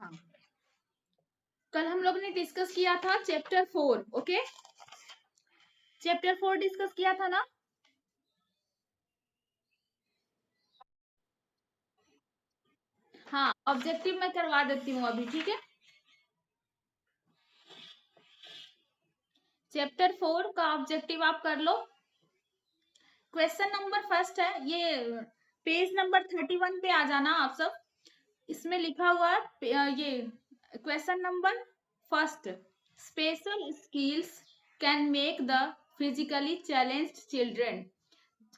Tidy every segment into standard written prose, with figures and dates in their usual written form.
हाँ, कल हम लोग ने डिस्कस किया था चैप्टर 4। ओके, चैप्टर 4 डिस्कस किया था ना। हाँ, ऑब्जेक्टिव मैं करवा देती हूँ अभी, ठीक है। चैप्टर 4 का ऑब्जेक्टिव आप कर लो। क्वेश्चन नंबर फर्स्ट है, ये पेज नंबर 31 पे आ जाना आप सब। इसमें लिखा हुआ है ये question number first, special skills can make the physically challenged children.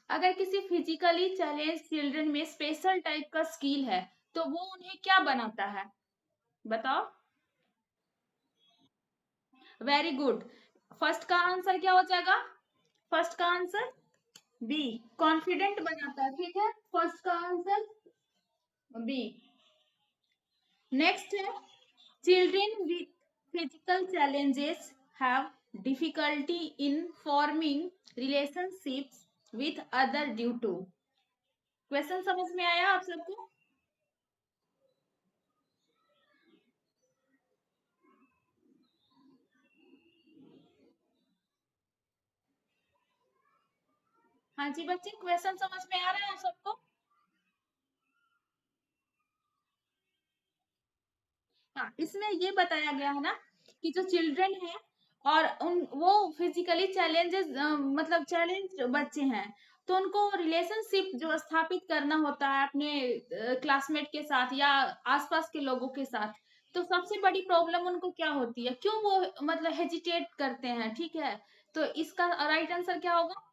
अगर किसी फिजिकली चैलेंज चिल्ड्रन में स्पेशल टाइप का स्किल है तो वो उन्हें क्या बनाता है, बताओ। Very good. फर्स्ट का आंसर क्या हो जाएगा? फर्स्ट का आंसर बी, कॉन्फिडेंट बनाता है, ठीक है। फर्स्ट का आंसर बी। नेक्स्ट है, children with physical challenges have difficulty in forming relationships with other due to. Question समझ में आया आप सबको? हाँ जी बच्चे, क्वेश्चन समझ में आ रहा है आप सबको? हाँ, इसमें ये बताया गया है ना कि जो चिल्ड्रन है और उन वो फिजिकली चैलेंजेस मतलब चैलेंज बच्चे हैं, तो उनको रिलेशनशिप जो स्थापित करना होता है अपने क्लासमेट के साथ या आसपास के लोगों के साथ, तो सबसे बड़ी प्रॉब्लम उनको क्या होती है, क्यों वो मतलब हेजिटेट करते हैं, ठीक है। तो इसका राइट आंसर क्या होगा?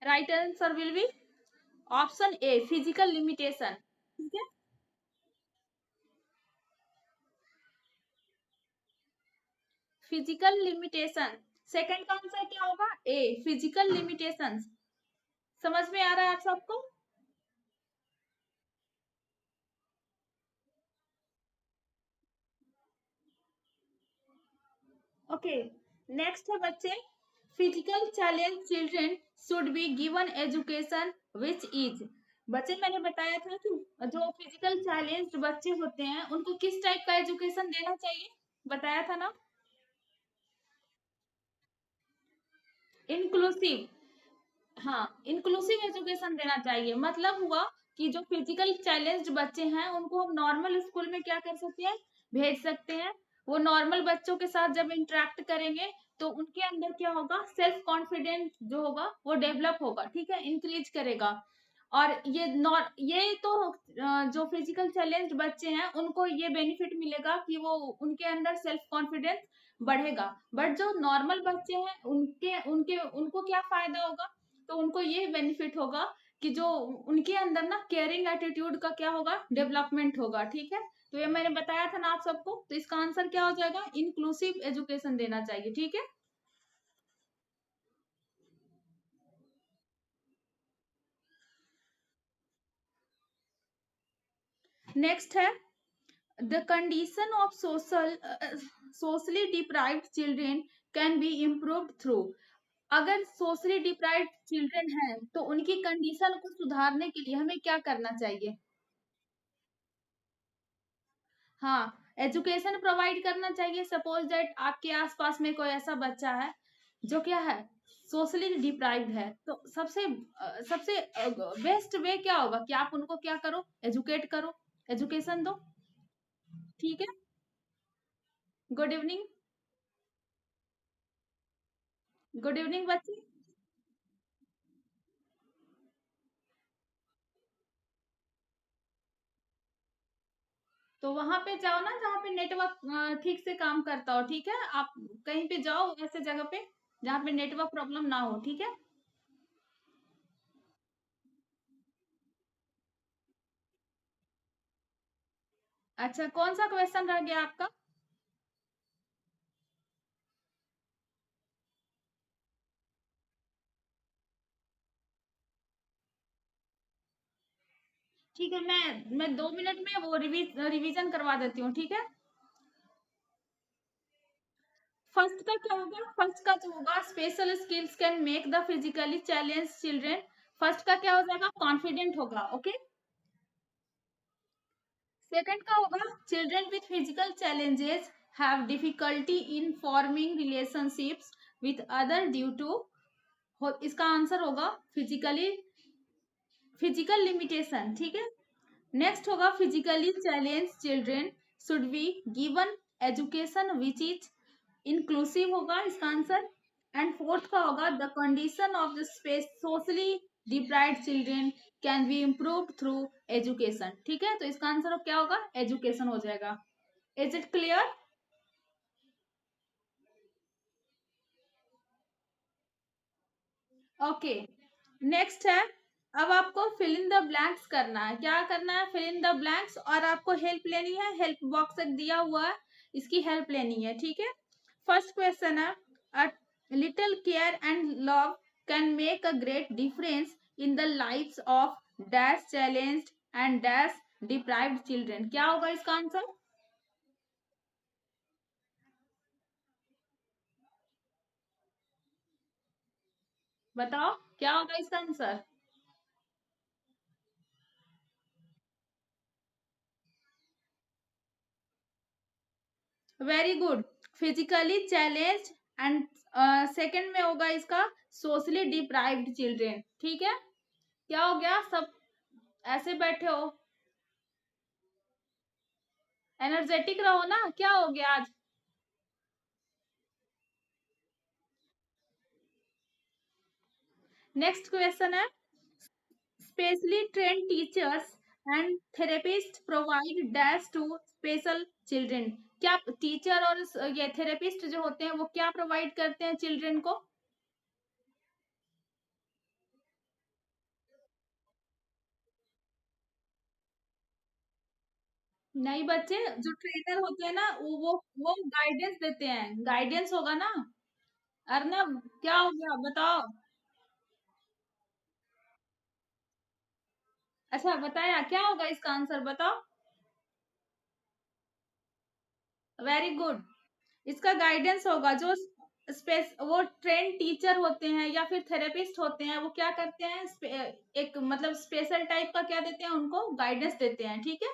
Right answer will be option A, physical limitation, ठीक है। फिजिकल लिमिटेशन, सेकंड का आंसर क्या होगा? ए, फिजिकल लिमिटेशंस। समझ में आ रहा है आप सबको? ओके, नेक्स्ट है बच्चे, physical challenge children should be given education which is. बच्चे मैंने बताया था कि जो फिजिकल चैलेंज बच्चे होते हैं उनको किस टाइप का एजुकेशन देना चाहिए, बताया था ना। इंक्लूसिव, हाँ, इंक्लूसिव एजुकेशन देना चाहिए। मतलब हुआ कि जो फिजिकल चैलेंज्ड बच्चे हैं उनको हम नॉर्मल स्कूल में क्या कर सकते हैं, भेज सकते हैं। वो नॉर्मल बच्चों के साथ जब इंटरेक्ट करेंगे तो उनके अंदर क्या होगा, सेल्फ कॉन्फिडेंस जो होगा वो डेवलप होगा, ठीक है, इंक्रीज करेगा। और ये तो जो फिजिकल चैलेंज्ड बच्चे हैं उनको ये बेनिफिट मिलेगा कि वो उनके अंदर सेल्फ कॉन्फिडेंस बढ़ेगा। बट जो नॉर्मल बच्चे हैं उनके उनके उनको क्या फायदा होगा, तो उनको ये बेनिफिट होगा कि जो उनके अंदर ना केयरिंग एटीट्यूड का क्या होगा, डेवलपमेंट होगा, ठीक है। तो ये मैंने बताया था ना आप सबको, तो इसका आंसर क्या हो जाएगा, इंक्लूसिव एजुकेशन देना चाहिए, ठीक है। नेक्स्ट है, the condition of socially deprived children can be improved through. अगर सोशली डिप्राइव्ड चिल्ड्रन हैं तो उनकी कंडीशन को सुधारने के लिए हमें क्या करना चाहिए? हाँ, एजुकेशन प्रोवाइड करना चाहिए। सपोज दैट आपके आसपास में कोई ऐसा बच्चा है जो क्या है, सोशली डिप्राइव्ड है, तो सबसे बेस्ट वे क्या होगा कि आप उनको क्या करो, एजुकेट करो, एजुकेशन दो, ठीक है। गुड इवनिंग, गुड इवनिंग बच्चे। तो वहां पे जाओ ना जहाँ पे नेटवर्क ठीक से काम करता हो, ठीक है। आप कहीं पे जाओ ऐसे जगह पे जहाँ पे नेटवर्क प्रॉब्लम ना हो, ठीक है। अच्छा, कौन सा क्वेश्चन रह गया आपका? ठीक है, मैं 2 मिनट में वो रिवीजन करवा देती हूँ, ठीक है। फर्स्ट का क्या होगा, फर्स्ट का जो होगा, special skills can make the physically challenge children. First का क्या हो जाएगा, कॉन्फिडेंट होगा, ओके। सेकंड का होगा children with physical challenges have difficulty in forming relationships with other due to, इसका आंसर होगा फिजिकल लिमिटेशन, ठीक है। नेक्स्ट होगा physically challenge children should be given education which is inclusive, होगा इसका आंसर। एंड फोर्थ का होगा the condition of the space socially deprived children can be improved through education, ठीक है। तो इसका आंसर क्या होगा, एजुकेशन हो जाएगा। Is it clear? Okay, next है, अब आपको फिल इन द ब्लैंक्स करना है। क्या करना है, फिल इन द ब्लैंक्स, और आपको हेल्प लेनी है, हेल्प बॉक्स एक दिया हुआ है, इसकी हेल्प लेनी है, ठीक है। फर्स्ट क्वेश्चन है, a little care and love can make a great difference in the lives of dash challenged and dash deprived children, क्या होगा इसका आंसर? बताओ क्या होगा इसका answer. Very good, physically challenge and second में होगा इसका सोशली डिप्राइव्ड चिल्ड्रेन, ठीक है। क्या हो गया, सब ऐसे बैठे हो, एनर्जेटिक रहो ना, क्या हो गया आज। नेक्स्ट क्वेश्चन है, specially train teachers and therapist provide dash to special children, क्या टीचर और ये थेरेपिस्ट जो होते हैं वो क्या प्रोवाइड करते हैं चिल्ड्रेन को? नहीं बच्चे, जो ट्रेनर होते हैं ना वो गाइडेंस देते हैं, गाइडेंस होगा ना। अर्नब क्या हो गया बताओ। अच्छा बताया, क्या होगा इसका आंसर बताओ। वेरी गुड, इसका गाइडेंस होगा, जो स्पेस वो ट्रेन टीचर होते हैं या फिर थेरेपिस्ट होते हैं, वो क्या करते हैं, एक मतलब स्पेशल टाइप का क्या देते हैं, उनको गाइडेंस देते हैं, ठीक है।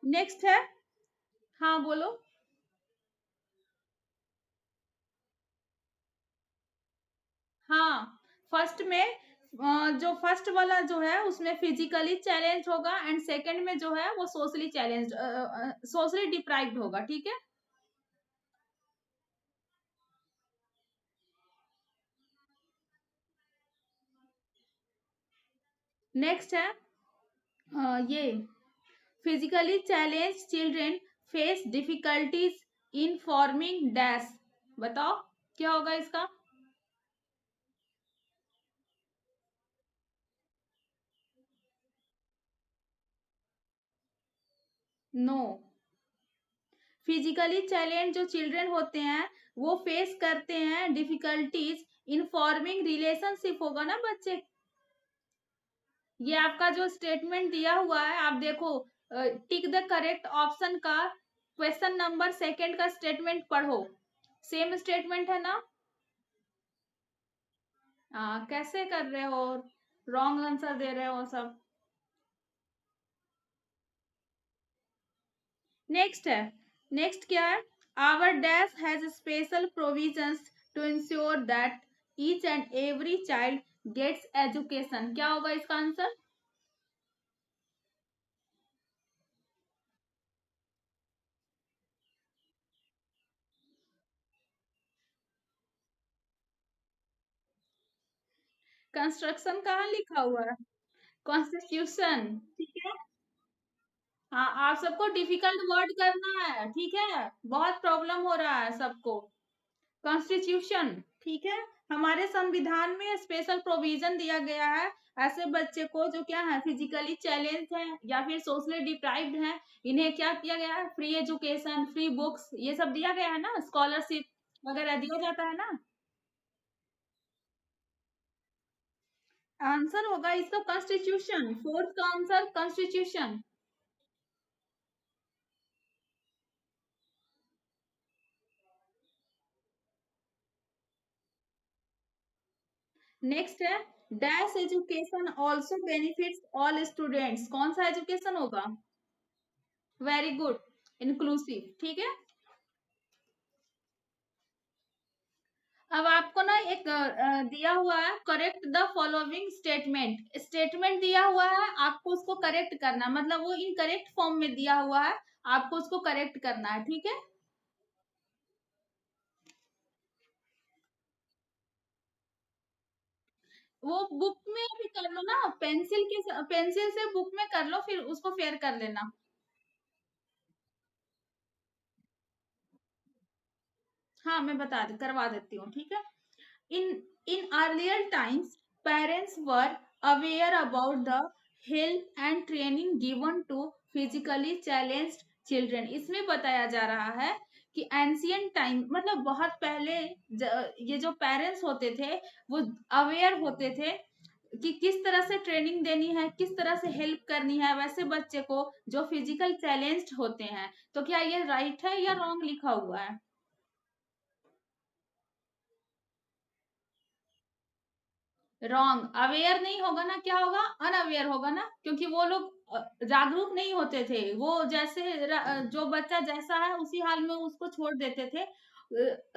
नेक्स्ट है, हाँ बोलो। हाँ, फर्स्ट में जो फर्स्ट वाला जो है उसमें फिजिकली चैलेंज होगा, एंड सेकंड में जो है वो सोशली चैलेंज सोशली डिप्राइव्ड होगा, ठीक है। नेक्स्ट है, ये physically challenge children face difficulties in forming dash, बताओ क्या होगा इसका। नो, फिजिकली चैलेंज जो चिल्ड्रन होते हैं वो फेस करते हैं डिफिकल्टीज इन फॉर्मिंग रिलेशनशिप, होगा ना बच्चे। ये आपका जो स्टेटमेंट दिया हुआ है आप देखो, टिक द करेक्ट ऑप्शन का क्वेश्चन नंबर सेकंड का स्टेटमेंट पढ़ो, सेम स्टेटमेंट है ना। कैसे कर रहे हो, रॉन्ग आंसर दे रहे हो सब। नेक्स्ट है, नेक्स्ट क्या है, our dash has special provisions to ensure that each and every child gets education, क्या होगा इसका आंसर। कंस्ट्रक्शन कहाँ लिखा हुआ है, कॉन्स्टिट्यूशन, ठीक है। हाँ, आप सबको डिफिकल्ट वर्ड करना है, ठीक है, बहुत प्रॉब्लम हो रहा है सबको। कॉन्स्टिट्यूशन, ठीक है। हमारे संविधान में स्पेशल प्रोविजन दिया गया है, ऐसे बच्चे को जो क्या है फिजिकली चैलेंज है या फिर सोशली डिप्राइव्ड है, इन्हें क्या किया गया है, फ्री एजुकेशन, फ्री बुक्स, ये सब दिया गया है ना, स्कॉलरशिप वगैरह दिया जाता है ना। आंसर होगा इसका कॉन्स्टिट्यूशन, फोर्थ का आंसर कॉन्स्टिट्यूशन। नेक्स्ट है, dash education also benefits all students, कौन सा एजुकेशन होगा? Very good, inclusive. ठीक है, अब आपको ना एक दिया हुआ है, correct the following statement, statement दिया हुआ है, आपको उसको करेक्ट करना है, मतलब वो इनकरेक्ट फॉर्म में दिया हुआ है, आपको उसको करेक्ट करना है। ठीक है, वो बुक में भी कर लो ना, पेंसिल से बुक में कर लो, फिर उसको फेयर कर लेना। हाँ, मैं करवा देती हूँ। ठीक है, In in earlier times, parents were aware about the help and training given to physically challenged children। इसमें बताया जा रहा है कि एंशियंट टाइम मतलब बहुत पहले ये जो पेरेंट्स होते थे वो अवेयर होते थे कि किस तरह से ट्रेनिंग देनी है, किस तरह से हेल्प करनी है वैसे बच्चे को जो फिजिकल चैलेंज्ड होते हैं। तो क्या ये राइट है या रॉन्ग लिखा हुआ है? रॉन्ग, अवेयर नहीं होगा ना, क्या होगा? अनअवेयर होगा ना, क्योंकि वो लोग जागरूक नहीं होते थे, वो जैसे जो बच्चा जैसा है उसी हाल में उसको छोड़ देते थे,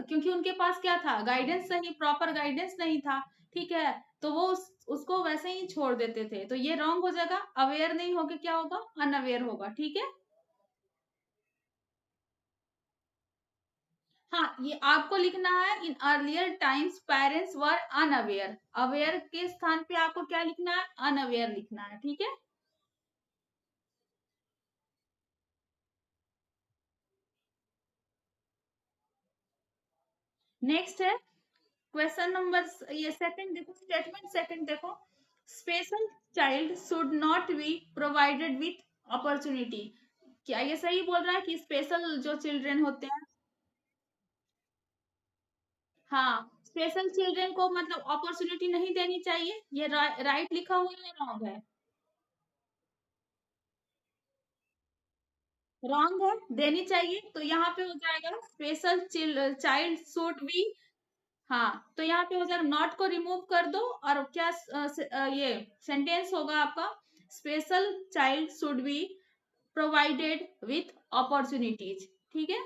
क्योंकि उनके पास क्या था? गाइडेंस, सही प्रॉपर गाइडेंस नहीं था। ठीक है, तो वो उसको वैसे ही छोड़ देते थे, तो ये रॉन्ग हो जाएगा। अवेयर नहीं होके क्या होगा? अनअवेयर होगा। ठीक है, हाँ, ये आपको लिखना है, in earlier times parents were unaware, aware के स्थान पे आपको क्या लिखना है? अनअवेयर लिखना है। ठीक है, नेक्स्ट है क्वेश्चन नंबर, ये सेकंड देखो, स्टेटमेंट सेकंड देखो, special child should not be provided with opportunity. क्या ये सही बोल रहा है कि स्पेशल जो चिल्ड्रन होते हैं, हाँ, स्पेशल चिल्ड्रन को मतलब अपॉर्चुनिटी नहीं देनी चाहिए, ये राइट लिखा हुआ है या रॉन्ग है? रॉन्ग है, देनी चाहिए। तो यहाँ पे हो जाएगा स्पेशल चाइल्ड शुड बी, हाँ, तो यहाँ पे हो जाएगा नॉट को रिमूव कर दो, और क्या ये सेंटेंस होगा आपका, special child should be provided with opportunities. ठीक है,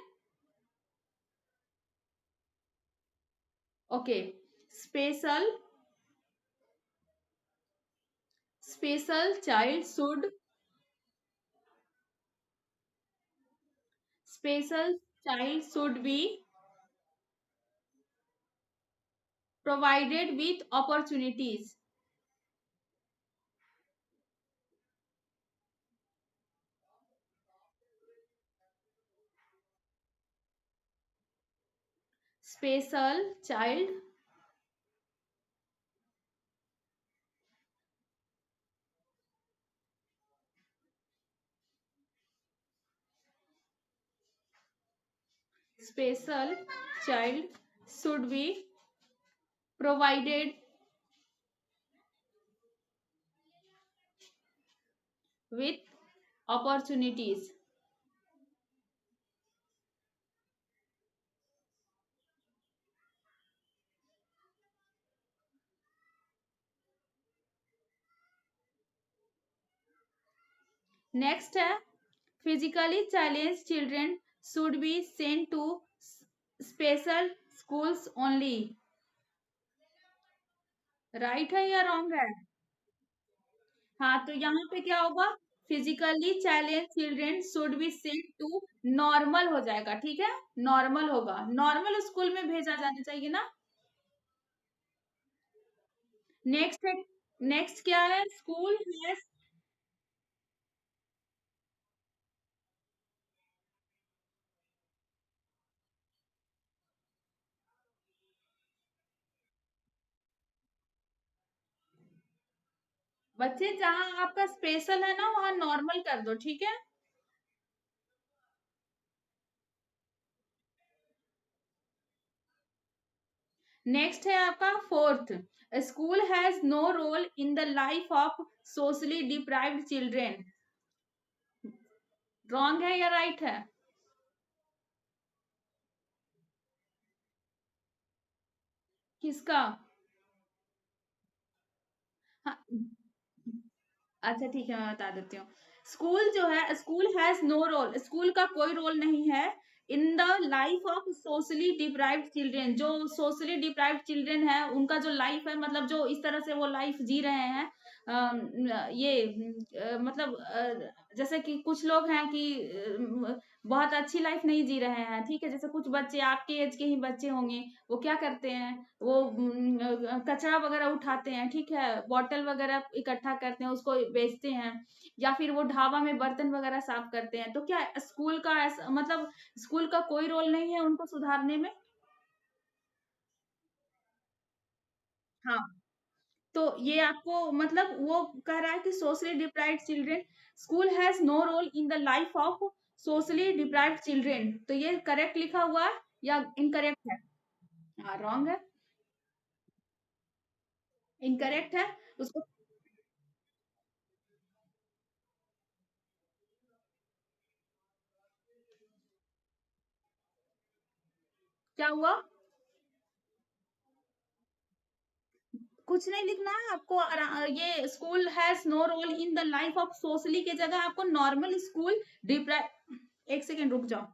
okay, special special child should special child should be provided with opportunities. Special child special child should be provided with opportunities। Next है physically challenge children should be sent to special schools only, right है या wrong है? हाँ, तो यहाँ पे क्या होगा? Physically challenge children should be sent to normal हो जाएगा। ठीक है, नॉर्मल होगा, नॉर्मल स्कूल में भेजा जाना चाहिए ना। नेक्स्ट है, नेक्स्ट क्या है? स्कूल हैज, बच्चे जहाँ आपका स्पेशल है ना वहां नॉर्मल कर दो। ठीक है, नेक्स्ट है आपका fourth, school has no role in the life of socially deprived children, wrong है या राइट है? किसका? अच्छा ठीक है, मैं बता देती हूँ। स्कूल जो है, school has no role, school का कोई रोल नहीं है in the life of socially deprived children. जो सोशली डिप्राइव्ड चिल्ड्रन है, उनका जो लाइफ है, मतलब जो इस तरह से वो लाइफ जी रहे हैं, मतलब जैसे कि कुछ लोग हैं कि बहुत अच्छी लाइफ नहीं जी रहे हैं, ठीक है? जैसे कुछ बच्चे आपके एज के ही बच्चे होंगे, वो क्या करते हैं, वो कचरा वगैरह उठाते हैं, ठीक है? बॉटल वगैरह इकट्ठा करते हैं, उसको बेचते हैं, या फिर वो ढाबा में बर्तन वगैरह साफ करते हैं। तो क्या स्कूल का ऐसा, मतलब स्कूल का कोई रोल नहीं है उनको सुधारने में? हाँ, तो ये आपको, मतलब वो कह रहा है कि socially deprived children, school has no role in the life of socially deprived children. तो ये करेक्ट लिखा हुआ है या इनकरेक्ट है? हाँ, रॉन्ग है, इनकरेक्ट है। उसको क्या हुआ? कुछ नहीं लिखना है आपको। ये school has no role in the life of socially के जगह आपको नॉर्मल स्कूल डिप्राइव, एक सेकेंड रुक जाओ।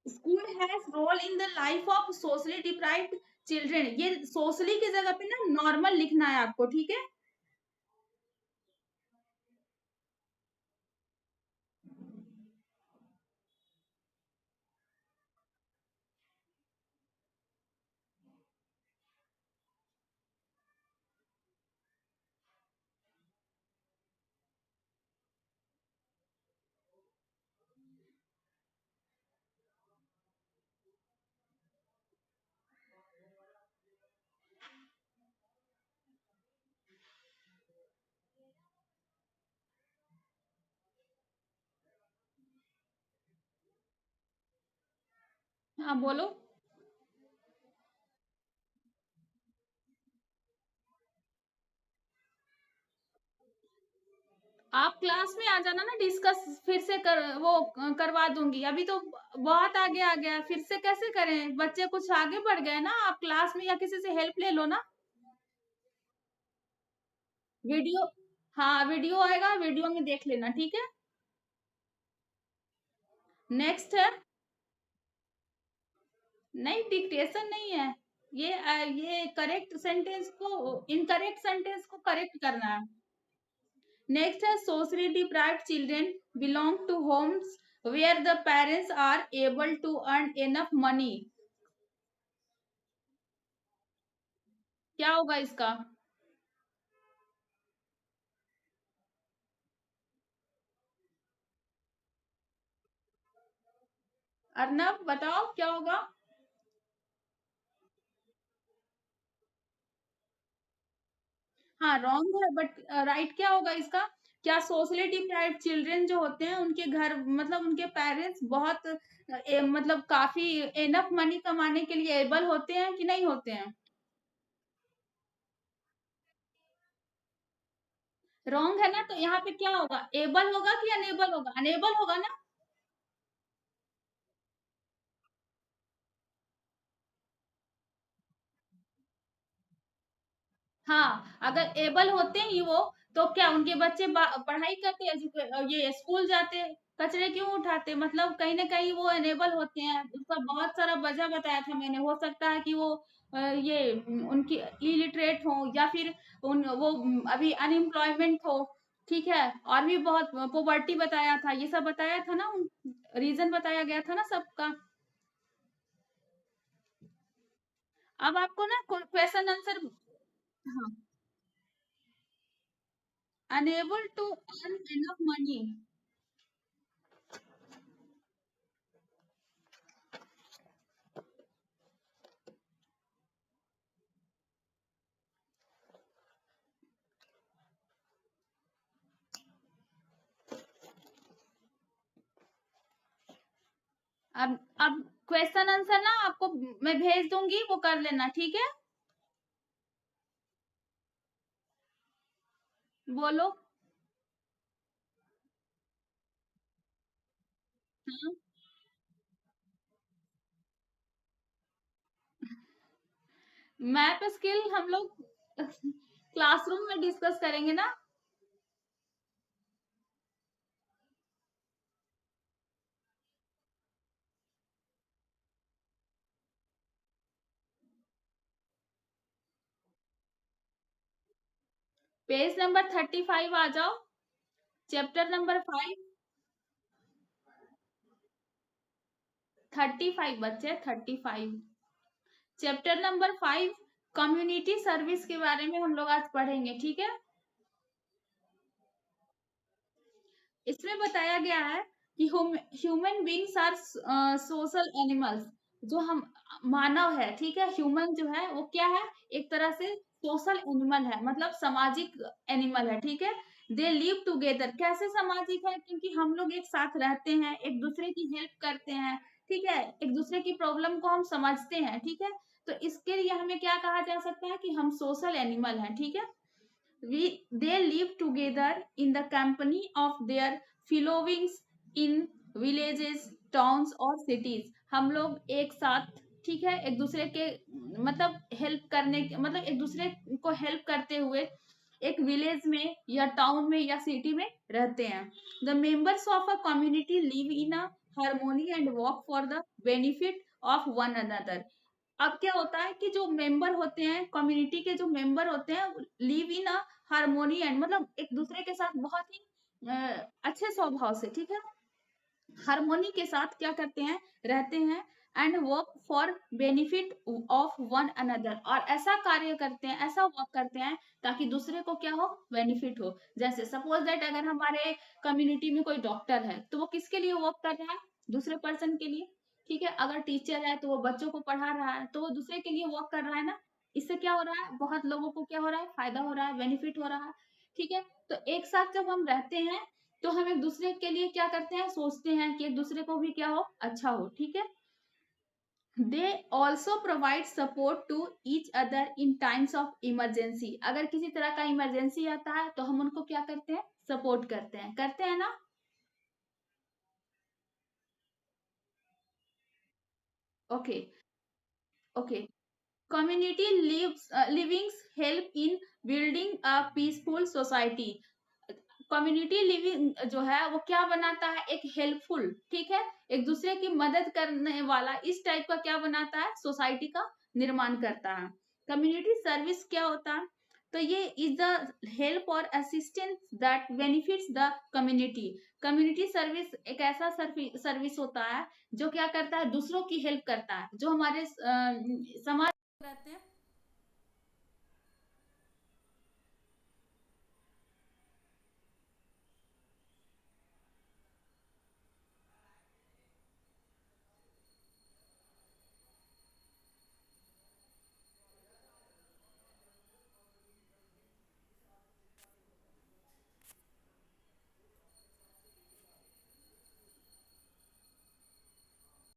School has role in the life of socially deprived children, ये सोशली की जगह पे ना नॉर्मल लिखना है आपको, ठीक है? हाँ बोलो। आप क्लास में आ जाना ना, डिस्कस फिर से करवा दूंगी। अभी तो बहुत आगे आ गया, फिर से कैसे करें? बच्चे कुछ आगे बढ़ गए ना, आप क्लास में या किसी से हेल्प ले लो ना। वीडियो, हाँ वीडियो आएगा, वीडियो में देख लेना, ठीक है? नेक्स्ट है। नहीं, डिक्टेशन नहीं है। ये करेक्ट सेंटेंस को, इनकरेक्ट सेंटेंस को करेक्ट करना है। नेक्स्ट है, socially deprived children belong to homes where the parents are able to earn enough money. क्या होगा इसका? अर्नब बताओ क्या होगा? हाँ रॉन्ग है, बट राइट क्या होगा इसका? क्या सोशली डिप्राइव्ड चिल्ड्रन जो होते हैं, उनके घर, मतलब उनके पेरेंट्स बहुत मतलब काफी एनफ मनी कमाने के लिए एबल होते हैं कि नहीं होते हैं? रॉन्ग है ना, तो यहाँ पे क्या होगा? एबल होगा कि अनेबल होगा? अनेबल होगा ना। हाँ, अगर एबल होते ही वो, तो क्या उनके बच्चे पढ़ाई करते, ये स्कूल जाते, कचरे क्यों उठाते? मतलब कहीं ना कहीं वो एनेबल होते हैं। उसका बहुत सारा वजह बताया था मैंने। हो सकता है कि वो उनकी इलिटरेट हो, या फिर वो अभी अनएम्प्लॉयमेंट हो, ठीक है? और भी बहुत पोवर्टी बताया था, ये सब बताया था ना, रीजन बताया गया था ना सबका। अब आपको ना क्वेश्चन आंसर, हाँ, unable to earn enough money. अब क्वेश्चन आंसर ना आपको मैं भेज दूंगी, वो कर लेना, ठीक है? बोलो। हाँ, मैप स्किल हम लोग क्लासरूम में डिस्कस करेंगे ना। पेज नंबर 35 आ जाओ, चैप्टर नंबर 5। 35 बच्चे, 35, चैप्टर नंबर 5, कम्युनिटी सर्विस के बारे में हम लोग आज पढ़ेंगे, ठीक है। इसमें बताया गया है कि human beings are social animals. जो हम मानव है, ठीक है, ह्यूमन जो है वो क्या है, एक तरह से सोशल एनिमल है, मतलब सामाजिक एनिमल है, ठीक है। दे लिव टुगेदर, कैसे सामाजिक है, क्योंकि हम लोग एक साथ रहते हैं, एक दूसरे की हेल्प करते हैं, ठीक है, एक दूसरे की प्रॉब्लम को हम समझते हैं, ठीक है। तो इसके लिए हमें क्या कहा जा सकता है कि हम सोशल एनिमल हैं, ठीक है। They live together in the company of their fellows in villages, towns और cities। हम लोग एक साथ, ठीक है, एक दूसरे के मतलब हेल्प करने, मतलब एक दूसरे को हेल्प करते हुए एक विलेज में या टाउन में या सिटी में रहते हैं। The members of a community live in a harmony and work for the benefit of one another. अब क्या होता है कि जो मेंबर होते हैं, कम्युनिटी के जो मेंबर होते हैं, live in a harmony and, मतलब एक दूसरे के साथ बहुत ही अच्छे स्वभाव से, ठीक है, हार्मोनी के साथ क्या करते हैं, रहते हैं। And work for benefit of one another, और ऐसा कार्य करते हैं, ऐसा वर्क करते हैं ताकि दूसरे को क्या हो, बेनिफिट हो। जैसे सपोज दैट अगर हमारे कम्युनिटी में कोई डॉक्टर है, तो वो किसके लिए वर्क कर रहा है, दूसरे पर्सन के लिए, ठीक है। अगर टीचर है तो वो बच्चों को पढ़ा रहा है, तो वो दूसरे के लिए वर्क कर रहा है ना। इससे क्या हो रहा है, बहुत लोगों को क्या हो रहा है, फायदा हो रहा है, बेनिफिट हो रहा है, ठीक है। तो एक साथ जब हम रहते हैं तो हम एक दूसरे के लिए क्या करते हैं, सोचते हैं कि एक दूसरे को भी क्या हो, अच्छा हो, ठीक है। They also provide support to each other in times of emergency. अगर किसी तरह का इमरजेंसी आता है तो हम उनको क्या करते हैं, सपोर्ट करते हैं ना। Okay, okay. Community livings help in building a peaceful society. Community living जो है वो क्या बनाता है, एक हेल्पफुल, ठीक है, एक दूसरे की मदद करने वाला, इस टाइप का क्या बनाता है, सोसाइटी का निर्माण करता है। कम्युनिटी सर्विस क्या होता है, तो ये इज द हेल्प और assistance that benefits the community. Community service एक ऐसा सर्विस होता है जो क्या करता है, दूसरों की हेल्प करता है, जो हमारे समाज में रहते हैं